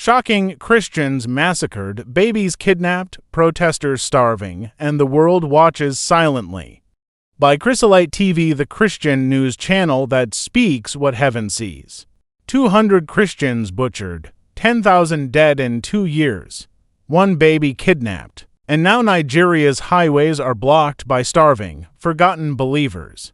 Shocking: Christians massacred, babies kidnapped, protesters starving, and the world watches silently. By Chrysolite TV, the Christian news channel that speaks what heaven sees. 200 Christians butchered, 10,000 dead in 2 years, 1 baby kidnapped, and now Nigeria's highways are blocked by starving, forgotten believers.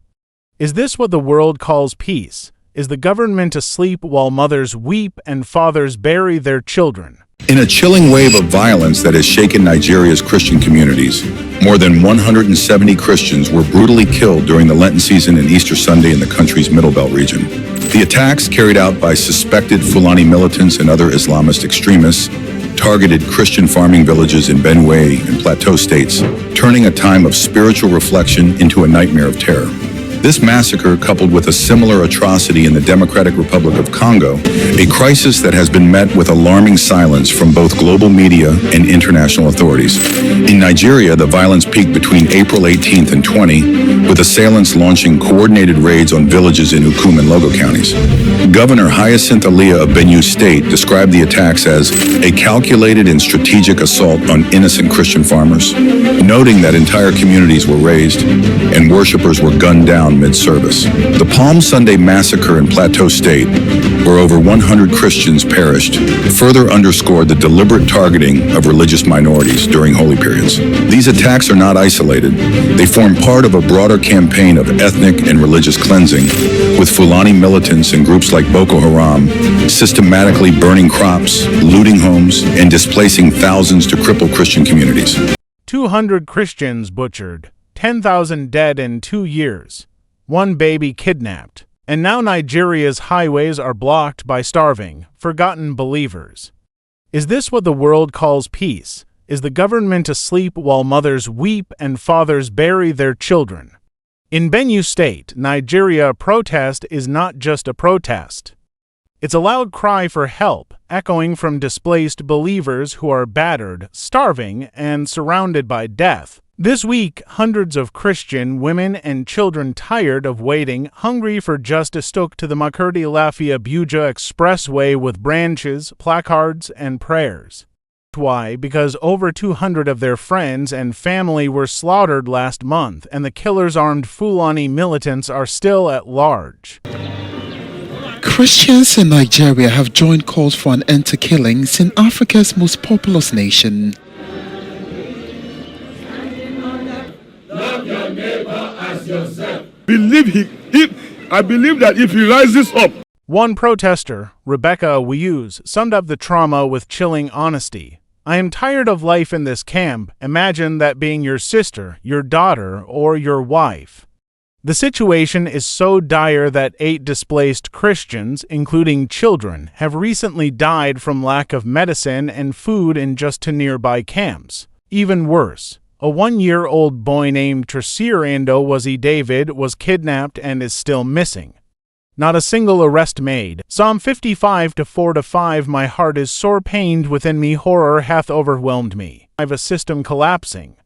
Is this what the world calls peace? Is the government asleep while mothers weep and fathers bury their children? In a chilling wave of violence that has shaken Nigeria's Christian communities, more than 170 Christians were brutally killed during the Lenten season and Easter Sunday in the country's Middle Belt region. The attacks, carried out by suspected Fulani militants and other Islamist extremists, targeted Christian farming villages in Benue and Plateau states, turning a time of spiritual reflection into a nightmare of terror. This massacre, coupled with a similar atrocity in the Democratic Republic of Congo, a crisis that has been met with alarming silence from both global media and international authorities. In Nigeria, the violence peaked between April 18th and 20, with assailants launching coordinated raids on villages in Ukum and Logo counties. Governor Hyacinth Alia of Benue State described the attacks as a calculated and strategic assault on innocent Christian farmers, noting that entire communities were razed and worshipers were gunned down mid-service. The Palm Sunday massacre in Plateau State, where over 100 Christians perished, further underscored the deliberate targeting of religious minorities during holy periods. These attacks are not isolated. They form part of a broader campaign of ethnic and religious cleansing, with Fulani militants and groups like Boko Haram systematically burning crops, looting homes, and displacing thousands to cripple Christian communities. 200 Christians butchered, 10,000 dead in 2 years, 1 baby kidnapped, and now Nigeria's highways are blocked by starving, forgotten believers. Is this what the world calls peace? Is the government asleep while mothers weep and fathers bury their children? In Benue State, Nigeria, a protest is not just a protest. It's a loud cry for help, echoing from displaced believers who are battered, starving, and surrounded by death. This week, hundreds of Christian women and children tired of waiting, hungry for justice, took to the Makurdi-Lafia-Abuja expressway with branches, placards, and prayers. Why? Because over 200 of their friends and family were slaughtered last month, and the killers, armed Fulani militants, are still at large. Christians in Nigeria have joined calls for an end to killings in Africa's most populous nation. I believe that if he rises up. One protester, Rebecca Awiyus, summed up the trauma with chilling honesty. I am tired of life in this camp. Imagine that being your sister, your daughter, or your wife. The situation is so dire that 8 displaced Christians, including children, have recently died from lack of medicine and food in just 2 nearby camps. Even worse, a 1-year-old boy named Tresirando Wazi David was kidnapped and is still missing. Not a single arrest made. Psalm 55 4-5. My heart is sore pained within me, horror hath overwhelmed me. I have a system collapsing.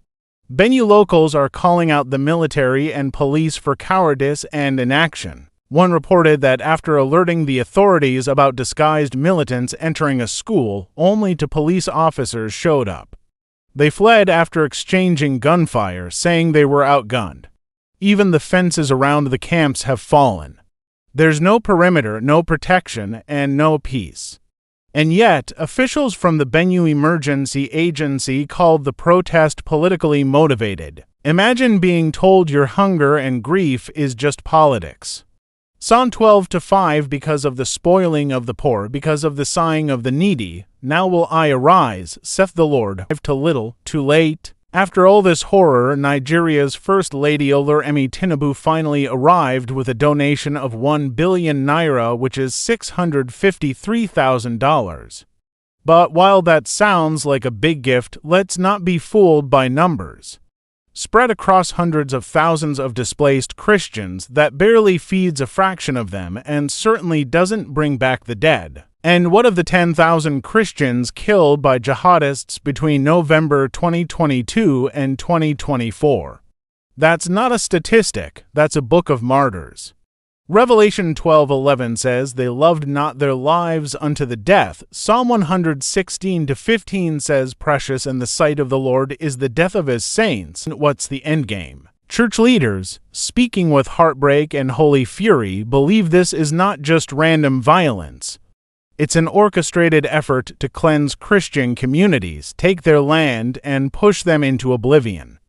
Benue locals are calling out the military and police for cowardice and inaction. One reported that after alerting the authorities about disguised militants entering a school, only 2 police officers showed up. They fled after exchanging gunfire, saying they were outgunned. Even the fences around the camps have fallen. There's no perimeter, no protection, and no peace. And yet, officials from the Benue Emergency Agency called the protest politically motivated. Imagine being told your hunger and grief is just politics. Psalm 12-5. Because of the spoiling of the poor, because of the sighing of the needy, now will I arise, saith the Lord. Too little, too late. After all this horror, Nigeria's First Lady Oluremi Tinubu finally arrived with a donation of 1 billion naira, which is $653,000. But while that sounds like a big gift, let's not be fooled by numbers. Spread across hundreds of thousands of displaced Christians, that barely feeds a fraction of them and certainly doesn't bring back the dead. And what of the 10,000 Christians killed by jihadists between November 2022 and 2024? That's not a statistic, that's a book of martyrs. Revelation 12:11 says, "They loved not their lives unto the death." Psalm 116:15 says, "Precious in the sight of the Lord is the death of his saints." What's the endgame? Church leaders, speaking with heartbreak and holy fury, believe this is not just random violence. It's an orchestrated effort to cleanse Christian communities, take their land, and push them into oblivion.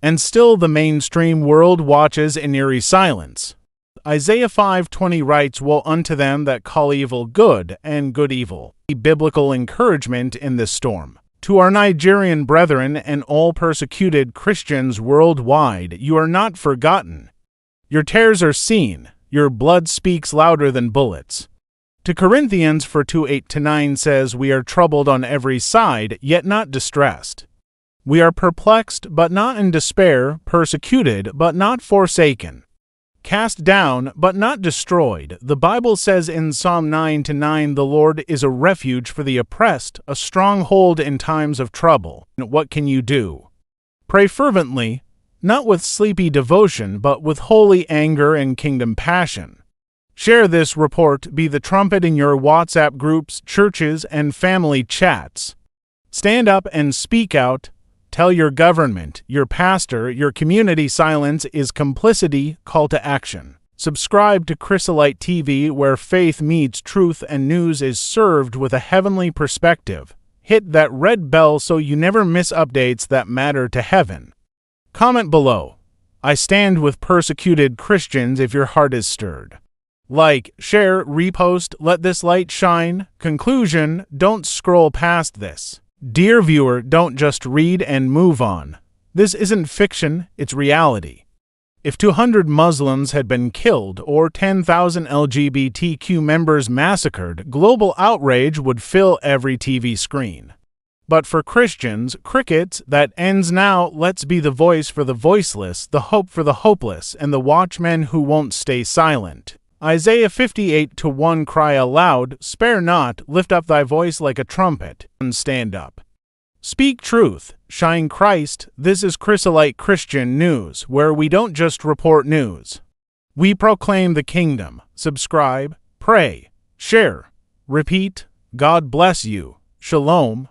And still the mainstream world watches in eerie silence. Isaiah 5:20 writes, "Woe unto them that call evil good, and good evil." Biblical encouragement in this storm. To our Nigerian brethren and all persecuted Christians worldwide, you are not forgotten. Your tears are seen, your blood speaks louder than bullets. To Corinthians 4:2-8-9 says, "We are troubled on every side, yet not distressed. We are perplexed, but not in despair, persecuted, but not forsaken, cast down, but not destroyed." The Bible says in Psalm 9-9, "The Lord is a refuge for the oppressed, a stronghold in times of trouble." What can you do? Pray fervently, not with sleepy devotion, but with holy anger and kingdom passion. Share this report, be the trumpet in your WhatsApp groups, churches, and family chats. Stand up and speak out. Tell your government, your pastor, your community silence is complicity. Call to action. Subscribe to Chrysolite TV, where faith meets truth and news is served with a heavenly perspective. Hit that red bell so you never miss updates that matter to heaven. Comment below. I stand with persecuted Christians if your heart is stirred. Like, share, repost, let this light shine. Conclusion, don't scroll past this. Dear viewer, don't just read and move on. This isn't fiction, it's reality. If 200 Muslims had been killed or 10,000 LGBTQ members massacred, global outrage would fill every TV screen. But for Christians, crickets, that ends now. Let's be the voice for the voiceless, the hope for the hopeless, and the watchmen who won't stay silent. Isaiah 58:1 Cry aloud, spare not, lift up thy voice like a trumpet, and stand up. Speak truth, shine Christ. This is Chrysolite Christian News, where we don't just report news. We proclaim the kingdom. Subscribe, pray, share, repeat. God bless you. Shalom.